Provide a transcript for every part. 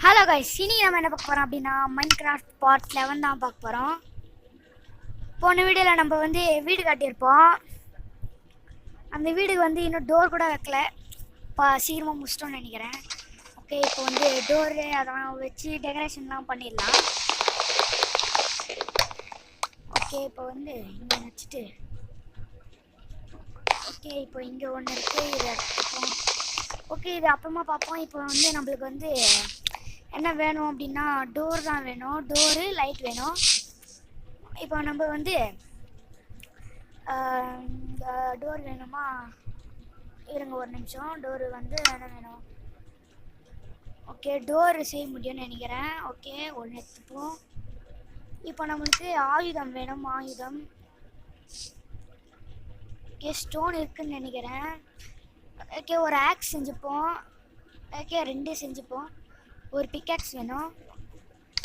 Hello guys, இன்னைக்கு நம்ம என்ன பார்க்க போகிறோம் அப்படின்னா மைன்கிராஃப்ட் பார்ட் 11 தான் பார்க்க போகிறோம். போன வீடியோவில் நம்ம வீடு காட்டியிருப்போம். அந்த வீடுக்கு இன்னும் டோர் கூட வைக்கல. இப்போ சீக்கிரமாக முடிச்சிட்டோன்னு நினைக்கிறேன். ஓகே, இப்போ டோரு அதெல்லாம் வச்சு டெக்கரேஷன்லாம் பண்ணிடலாம். ஓகே, இப்போ இங்கே வச்சுட்டு ஓகே இப்போ இங்கே ஒன்று இருக்குது, இதை எடுத்துப்போம். ஓகே, இது அப்புறமா பார்ப்போம். இப்போ நம்மளுக்கு என்ன வேணும் அப்படின்னா டோர் தான் வேணும். டோரு லைட் வேணும். இப்போ நம்ம டோர் வேணுமா? இருங்க ஒரு நிமிஷம். டோரு என்ன வேணும்? ஓகே, டோரு செய்ய முடியும்னு நினைக்கிறேன். ஓகே, ஒன்று எடுத்துப்போம். இப்போ நம்மளுக்கு ஆயுதம் வேணும். ஆயுதம் ஓகே, ஸ்டோன் இருக்குன்னு நினைக்கிறேன். ஓகே, ஒரு ஆக்ஸ் செஞ்சுப்போம். ஓகே, 2 செஞ்சுப்போம். ஒரு பிக்காக்ஸ் வேணும்.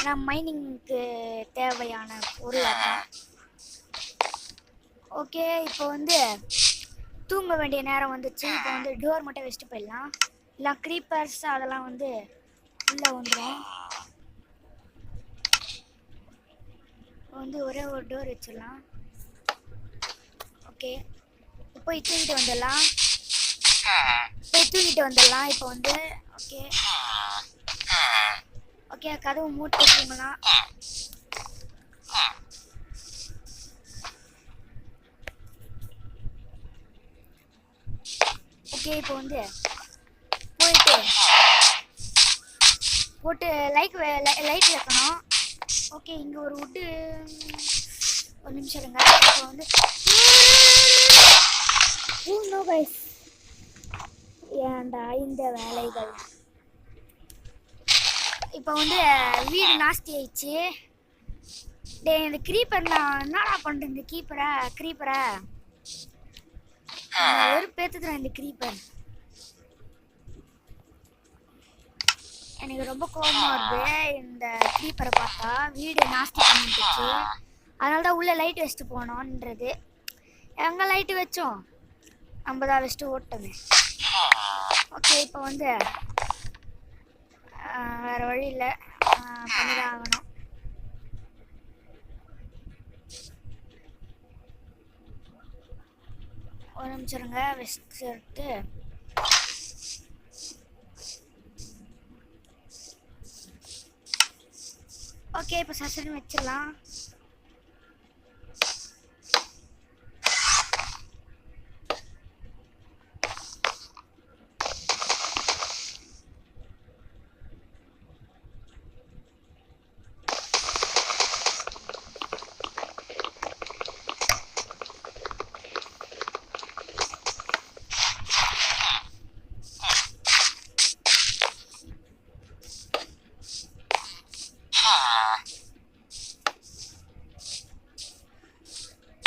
நான் மைனிங்க்கு தேவையான பொருள் அதான். ஓகே, இப்போ தூங்க வேண்டிய நேரம் வந்துச்சு. இப்போ டோர் மட்டும் வச்சுட்டு போயிடலாம். இல்லை க்ரீப்பர்ஸ் அதெல்லாம் உள்ளே வந்துடும். ஒரே ஒரு டோர் வச்சிடலாம். ஓகே, போய் தூங்கிட்டு வந்துடலாம். இப்போ ஓகே ஓகே கதவு மூட்டு தூங்கலாம். ஓகே, இப்போ போட்டு லைட் வைக்கணும். ஓகே, இங்கே ஒரு வுட்டு. ஒரு நிமிஷம் இருங்க. இப்போ ஏன்டா இந்த வேலைகள். இப்போ வீடு நாஸ்தி ஆயிடுச்சு. இந்த க்ரீப்பர் நான் என்னடா பண்ணுறேன்? இந்த க்ரீப்பரை ஒரு பேத்துக்கிறேன். இந்த க்ரீப்பர் எனக்கு ரொம்ப கோபமாக வருது. இந்த க்ரீப்பரை பார்த்தா வீடு நாஸ்தி பண்ணிட்டுச்சு. அதனால தான் உள்ளே லைட் வச்சுட்டு போனோன்றது. எங்கே லைட்டு வச்சோம்? நம்ம தான் வச்சுட்டு ஓட்டமே. ஓகே, இப்போ வேறு வழி இல்லை, பண்ணிதான் ஆகணும். ஒரு நிமிஷம் இருங்க. வச்சுட்டு ஓகே, இப்போ சசன்னு வச்சிடலாம்.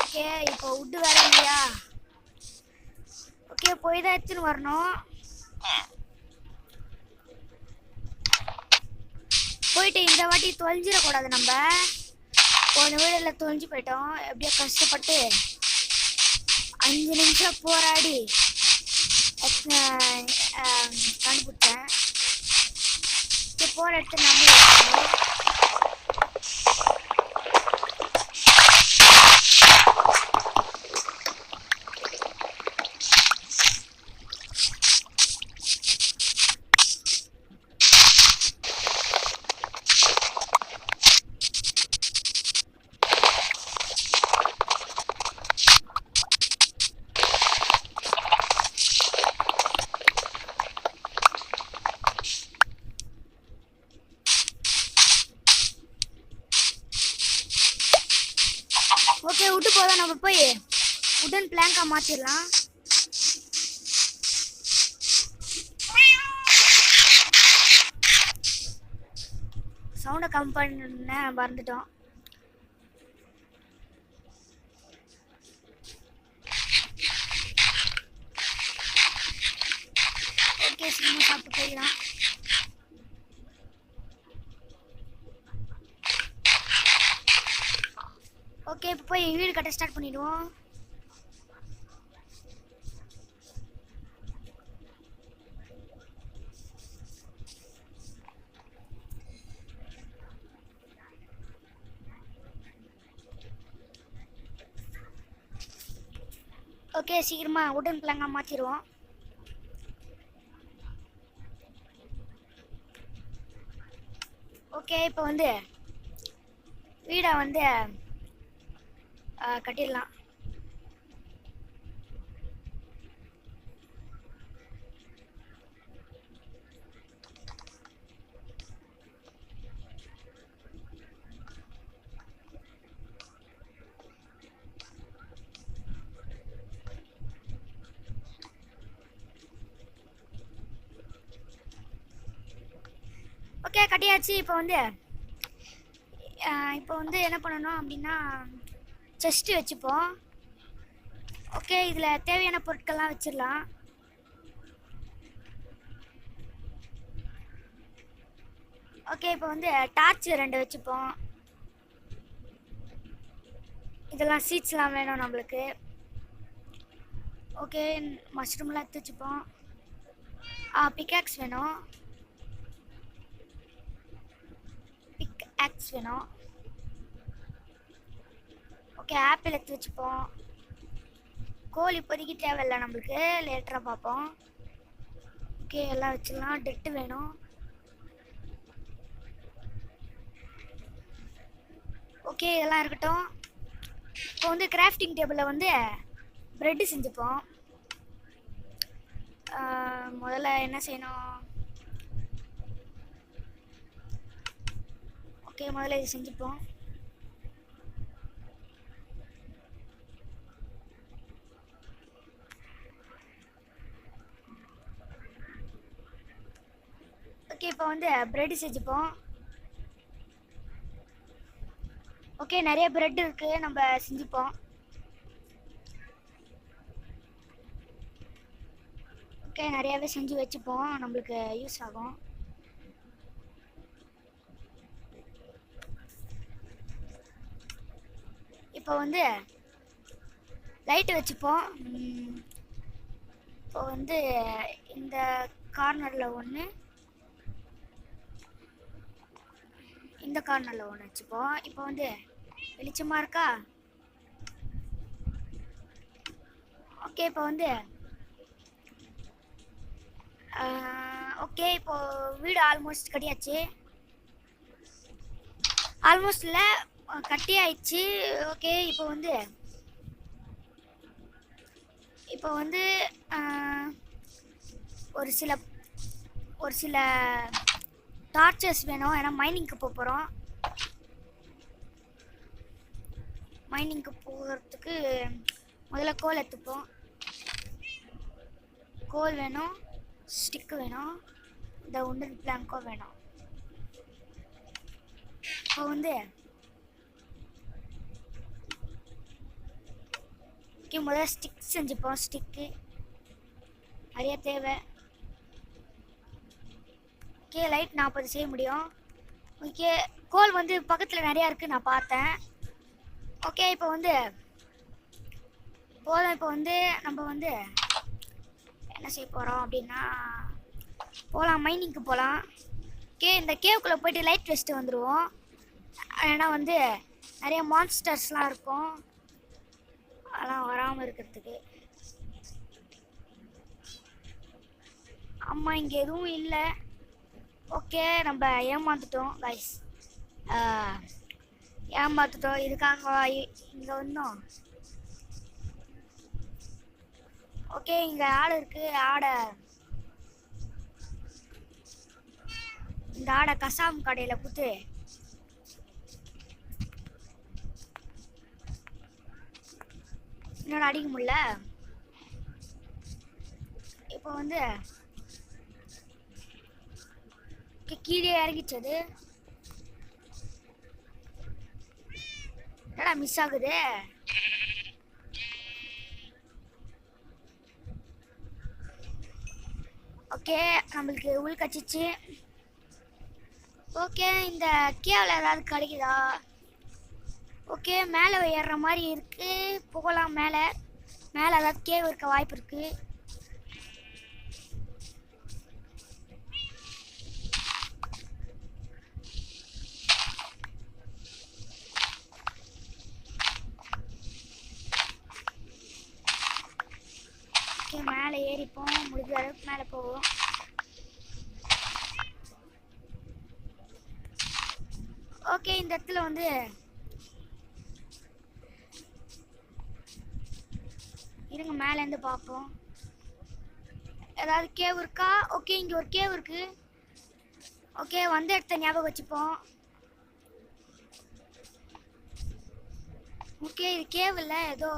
ஓகே, இப்போ வுட்டு வேற இல்லையா? ஓகே, போய் தான் எடுத்துன்னு வரணும். போயிட்டு இந்த வாட்டி தொலைஞ்சிடக்கூடாது. நம்ம போன வீடில் தொலைஞ்சு போயிட்டோம். எப்படியோ கஷ்டப்பட்டு 5 நிமிஷம் போராடி கண்டுபிடிச்சேன். போற எடுத்து நம்ம ஓகே விட்டு போதான். நம்ம போய் உடன் பிளாங்கா மாத்திரலாம். சவுண்டை கம் பண்ண மறந்துட்டோம். ஓகே, சும்மா சாப்பிட்டு போயிடலாம். ஓகே, இப்போ போய் வீடு கட்ட ஸ்டார்ட் பண்ணிடுவோம். ஓகே சீக்கிரமாக உடன் பிளாங்காக மாற்றிடுவோம். ஓகே இப்போ வந்து வீடை வந்து கட்டிடலாம். ஓகே கட்டியாச்சு. இப்போ வந்து என்ன பண்ணணும் அப்படின்னா செஸ்ட்டு வச்சுப்போம். ஓகே இதில் தேவையான பொருட்கள்லாம் வச்சிடலாம். ஓகே இப்போ வந்து டார்ச் 2 வச்சுப்போம். இதெல்லாம் சீட்ஸ்லாம் வேணும் நம்மளுக்கு. ஓகே மஷ்ரூம்லாம் எடுத்து வச்சுப்போம். பிக்காக்ஸ் வேணும். பிக்காக்ஸ் வேணும். ஓகே ஆப்பிள் எடுத்து வச்சுப்போம். கோல் இப்போதைக்கு தேவையில்லை நம்மளுக்கு, லேட்டராக பார்ப்போம். ஓகே எல்லாம் வச்சிடலாம். டெட்டு வேணும். ஓகே இதெல்லாம் இருக்கட்டும். இப்போ வந்து கிராஃப்டிங் டேபிளில் வந்து ப்ரெட்டு செஞ்சுப்போம். முதல்ல என்ன செய்யணும்? ஓகே முதல்ல இது செஞ்சுப்போம். ஓகே இப்போ வந்து ப்ரெட்டு செஞ்சுப்போம். ஓகே நிறைய ப்ரெட் இருக்குது, நம்ம செஞ்சுப்போம். ஓகே நிறையாவே செஞ்சு வச்சுப்போம், நம்மளுக்கு யூஸ் ஆகும். இப்போ வந்து லைட்டு வச்சுப்போம். இப்போ வந்து இந்த கார்னரில் ஒன்று, இந்த கார்னரில் ஒன்று வச்சுப்போம். இப்போ வந்து வெளிச்சமாக இருக்கா? ஓகே இப்போ வந்து ஓகே இப்போ வீடு ஆல்மோஸ்ட் கட்டியாச்சு. ஆல்மோஸ்ட் இல்லை கட்டி ஆயிடுச்சு. ஓகே இப்போ வந்து ஒரு சில டார்ச்சர்ஸ் வேணும், ஏன்னா மைனிங்க்கு போகிறோம். மைனிங்க்கு போகிறதுக்கு முதல்ல கோல் எடுத்துப்போம். கோல் வேணும், ஸ்டிக்கு வேணும், இந்த உண்டன் பிளாங்கும் வேணும். இப்போ வந்து முதல்ல ஸ்டிக் செஞ்சுப்போம். ஸ்டிக்கு நிறைய தேவை. ஓகே லைட் 40 செய்ய முடியும். ஓகே கோல் வந்து பக்கத்தில் நிறையா இருக்குது, நான் பார்த்தேன். ஓகே இப்போ வந்து போதும். இப்போ வந்து நம்ம வந்து என்ன செய்ய போகிறோம் அப்படின்னா போகலாம், மைனிங்க்கு போகலாம். ஓகே இந்த கேவுக்குள்ளே போய்ட்டு லைட் வச்சுட்டு வந்துடுவோம். ஏன்னா வந்து நிறைய மான்ஸ்டர்ஸ்லாம் இருக்கும், அதெல்லாம் வராமல் இருக்கிறதுக்கு. ஆமாம் இங்கே எதுவும் இல்லை. ஓகே நம்ம ஏமாந்துட்டோம் கைஸ், ஏமாந்துட்டோம். இதுக்காக இங்கே வந்தோம். ஓகே இங்கே ஆடு இருக்குது. இந்த ஆடை கசாம் கடையில் கொடுத்து என்னோட அடிக்க முடியல. இப்போ வந்து கீழே இறங்கிச்சது. என்னடா மிஸ் ஆகுது? ஓகே நம்மளுக்கு உள் கச்சிச்சு. ஓகே இந்த கேவில் ஏதாவது கிடைக்குதா? ஓகே மேலே ஏறுற மாதிரி இருக்குது, போகலாம். மேலே ஏதாவது கேவ் இருக்க வாய்ப்பு இருக்குது. பார்ப்போம். முடிஞ்ச அளவுக்கு மேலே போவோம். ஓகே, இந்த இடத்துல வந்து இருங்க, மேலேருந்து பார்ப்போம். ஏதாவது கேவ் இருக்கா? ஓகே, இங்கே ஒரு கேவ் இருக்கு. ஓகே, வந்த இடத்த ஞாபகம் வச்சுப்போம். ஓகே, இது கேவ் இல்லை, ஏதோ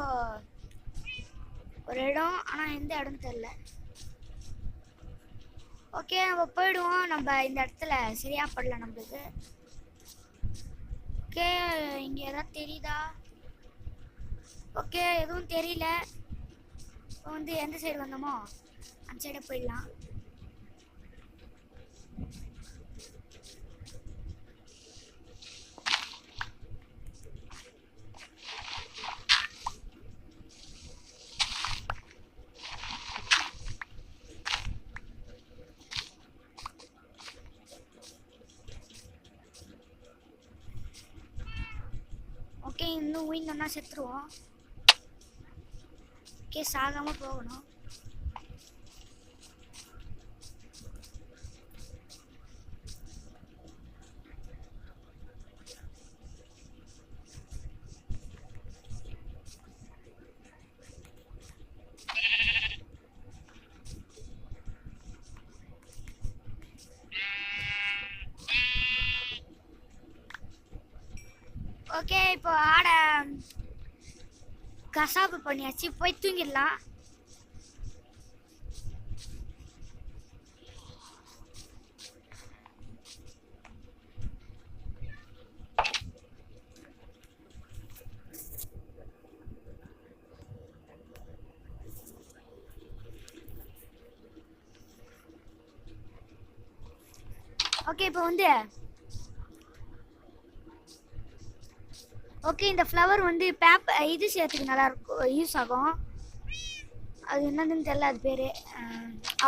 ஒரு இடம், ஆனால் எந்த இடம்னு தெரில. ஓகே, நம்ம போயிடுவோம். நம்ம இந்த இடத்துல சரியா படல நம்மளுக்கு. ஓகே, இங்கே ஏதாவது தெரியுதா? ஓகே, எதுவும் தெரியல. இப்போ வந்து எந்த சைடு வந்தோமோ அந்த சைடை போயிடலாம். ஓகே, இன்னும் உயிர்ந்தோன்னா செத்துருவோம். ஓகே, சாகாம போகணும். ஓகே, இப்போ ஆடை கசாப்பு பண்ணியாச்சு, போய் தூங்கிடலாம். ஓகே, இப்போ வந்து ஓகே, இந்த ஃப்ளவர் வந்து இது செய்யறதுக்கு நல்லா இருக்கும், யூஸ் ஆகும். அது என்னதுன்னு தெரியல, அது பேர்.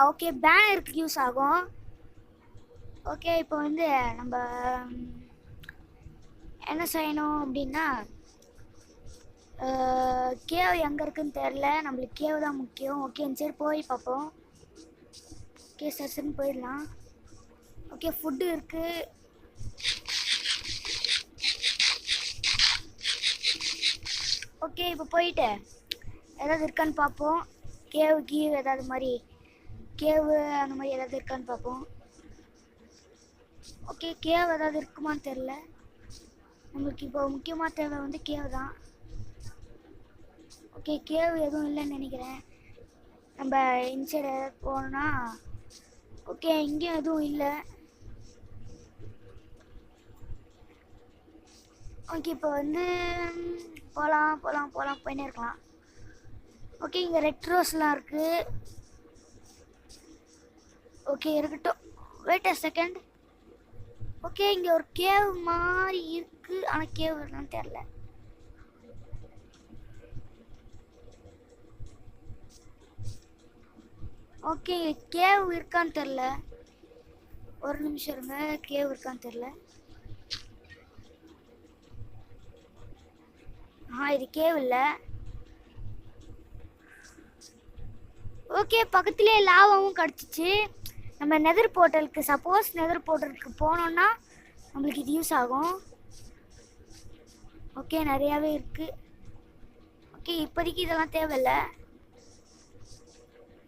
ஓகே, பேனருக்கு யூஸ் ஆகும். ஓகே, இப்போ வந்து நம்ம என்ன செய்யணும் அப்படின்னா, கேவ் எங்கே இருக்குன்னு தெரில, நம்மளுக்கு கேவ் தான் முக்கியம். ஓகே, சரி போய் பார்ப்போம். ஓகே, சரின்னு போயிடலாம். ஓகே, ஃபுட்டு இருக்குது. ஓகே, இப்போ போயிட்டு ஏதாவது இருக்கான்னு பார்ப்போம். கேவு ஏதாவது மாதிரி கேவு அந்த மாதிரி ஏதாவது இருக்கான்னு பார்ப்போம். ஓகே, கேவ் ஏதாவது இருக்குமான்னு தெரில. நம்மளுக்கு இப்போ முக்கியமாக தேவை வந்து கேவ் தான். ஓகே, கேவ் எதுவும் இல்லைன்னு நினைக்கிறேன். நம்ம இன்சைடு போனோம்னா ஓகே, இங்கேயும் எதுவும் இல்லை. ஓகே, இப்போ வந்து போகலாம் போயின்னே இருக்கலாம். ஓகே, இங்கே ரெட் ரோஸ்லாம் இருக்குது. ஓகே, இருக்கட்டும். Wait a second. ஓகே, இங்கே ஒரு கேவ் மாதிரி இருக்குது, ஆனால் கேவ் இல்லைன்னு தெரில. ஓகே, கேவ் இருக்கான்னு தெரில. ஒரு நிமிஷம் இருங்க, கேவ் இருக்கான்னு தெரில. இது கேவ் இல்லை. ஓகே, பக்கத்துலேயே லாவாவும் கிடச்சிச்சு. நம்ம நெதர் போர்ட்டலுக்கு சப்போஸ் நெதர் போர்ட்டலுக்கு போனோன்னா நம்மளுக்கு இது யூஸ் ஆகும். ஓகே, நிறையாவே இருக்குது. ஓகே, இப்போதைக்கு இதெல்லாம் தேவையில்லை.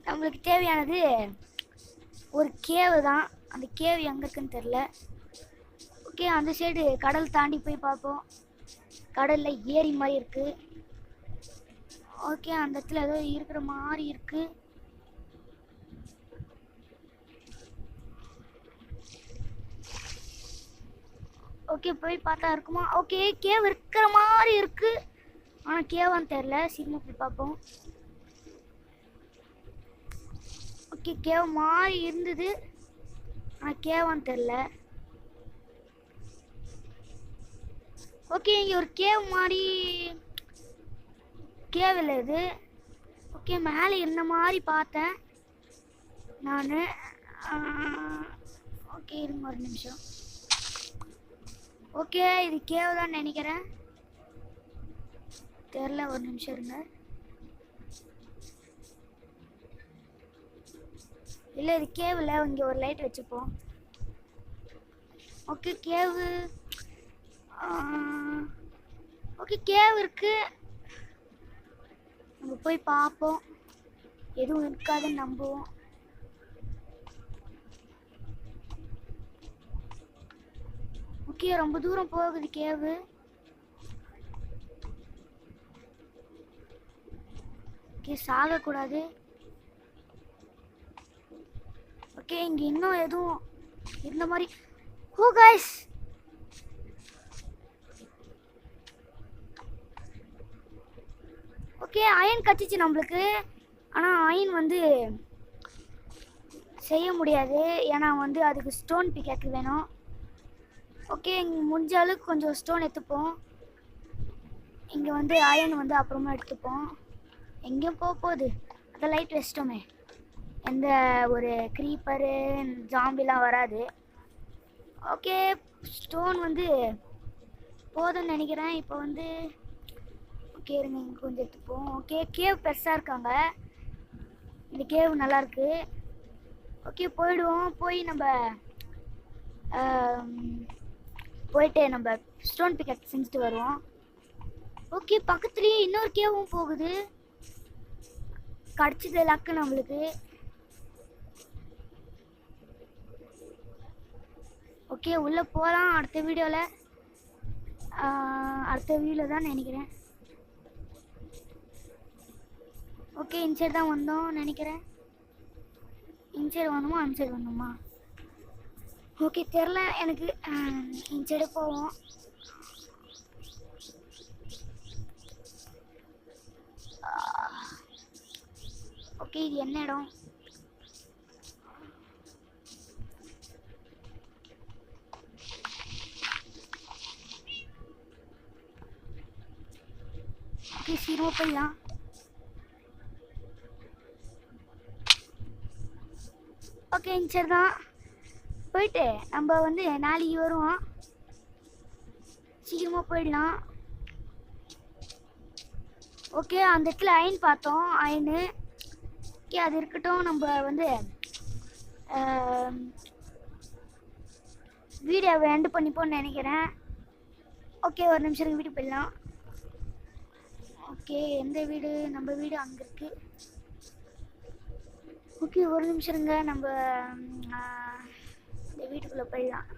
நம்மளுக்கு தேவையானது ஒரு கேவு தான். அந்த கேவ் எங்கே இருக்குன்னு தெரில. ஓகே, அந்த சைடு கடல் தாண்டி போய் பார்ப்போம். கடலில் ஏரி மாதிரி இருக்குது. ஓகே, அந்த இடத்துல ஏதோ இருக்கிற மாதிரி இருக்குது. ஓகே, போய் பார்த்தா இருக்குமா? ஓகே, கேவ் இருக்கிற மாதிரி இருக்குது, ஆனால் கேவான்னு தெரில. சீக்கிரமாக போய் பார்ப்போம். ஓகே, கேவ் மாதிரி இருந்தது, ஆனால் கேவான்னு தெரில. ஓகே, இங்கே ஒரு கேவ் மாதிரி கேவ் இல்லை இது. ஓகே, மேலே இருந்த மாதிரி பார்த்தேன் நான். ஓகே, இருங்க ஒரு நிமிஷம். ஓகே, இது கேவ் தான் நினைக்கிறேன், தெரில. ஒரு நிமிஷம் இருங்க. இல்லை இது கேவில் இங்கே ஒரு லைட் வச்சுப்போம். Okay cave. ஓகே கேவ் இருக்கு. நம்ம போய் பார்ப்போம். எதுவும் இருக்காதுன்னு நம்புவோம். ஓகே ரொம்ப தூரம் போகுது கேவு. ஓகே சாகக்கூடாது. ஓகே இங்கே இன்னும் எதுவும் இருந்த மாதிரி. ஓ கைஸ், ஓகே அயன் கட்டிச்சு நம்மளுக்கு. ஆனால் அயன் வந்து செய்ய முடியாது, ஏன்னா வந்து அதுக்கு ஸ்டோன் பிக்கேக்கு வேணும். ஓகே இங்கே முடிஞ்ச அளவுக்கு கொஞ்சம் ஸ்டோன் எடுத்துப்போம். இங்கே வந்து அயன் வந்து அப்புறமா எடுத்துப்போம். எங்கேயும் போக போகுது, அதை லைட் வச்சிட்டோமே. எந்த ஒரு க்ரீப்பரு ஜாம்பிலாம் வராது. ஓகே ஸ்டோன் வந்து போதும்னு நினைக்கிறேன். இப்போ வந்து ஓகே இருங்க, இங்கே கொஞ்சம் எடுத்துப்போம். ஓகே கேவ் பெருசாக இருக்காங்க. இந்த கேவ் நல்லாயிருக்கு. ஓகே போயிடுவோம். போய் நம்ம போயிட்டு நம்ம ஸ்டோன் பிக்கெட் செஞ்சுட்டு வருவோம். ஓகே பக்கத்துலேயே இன்னொரு கேவும் போகுது. கிடச்சிது லக்கு நம்மளுக்கு. ஓகே உள்ளே போகலாம். அடுத்த வீடியோவில் தான் நினைக்கிறேன். ஓகே இன்சைட் தான் வந்தோம் நினைக்கிறேன். இன்சைடு வந்தோமா அன்சைடு வந்தோமா ஓகே தெரில எனக்கு. இன்சைடு போவோம். ஓகே இது என்ன இடம்? ஓகே சீக்கிரமாக போயிடலாம். ஓகே சரி தான் போயிட்டு நம்ம வந்து நாளைக்கு வருவோம். சீக்கிரமாக போயிடலாம். ஓகே அந்த இடத்துல அயன் பார்த்தோம், அயனு. ஓகே அது இருக்கட்டும். நம்ம வந்து வீடியோவை எண்டு பண்ணிப்போன்னு நினைக்கிறேன். ஓகே ஒரு நிமிஷம் வீட்டுக்கு போயிடலாம். ஓகே எந்த வீடு? நம்ம வீடு அங்கே இருக்கு. ஓகே ஒரு நிமிஷம் இருங்க, நம்ம இந்த வீட்டுக்குள்ளே போயிடலாம்.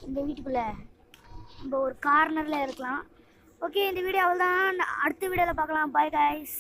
இந்த வீட்டுக்குள்ளே நம்ம ஒரு கார்னரில் இருக்கலாம். ஓகே இந்த வீடியோ அவ்வளோதான். அடுத்த வீடியோவில் பார்க்கலாம். Bye guys.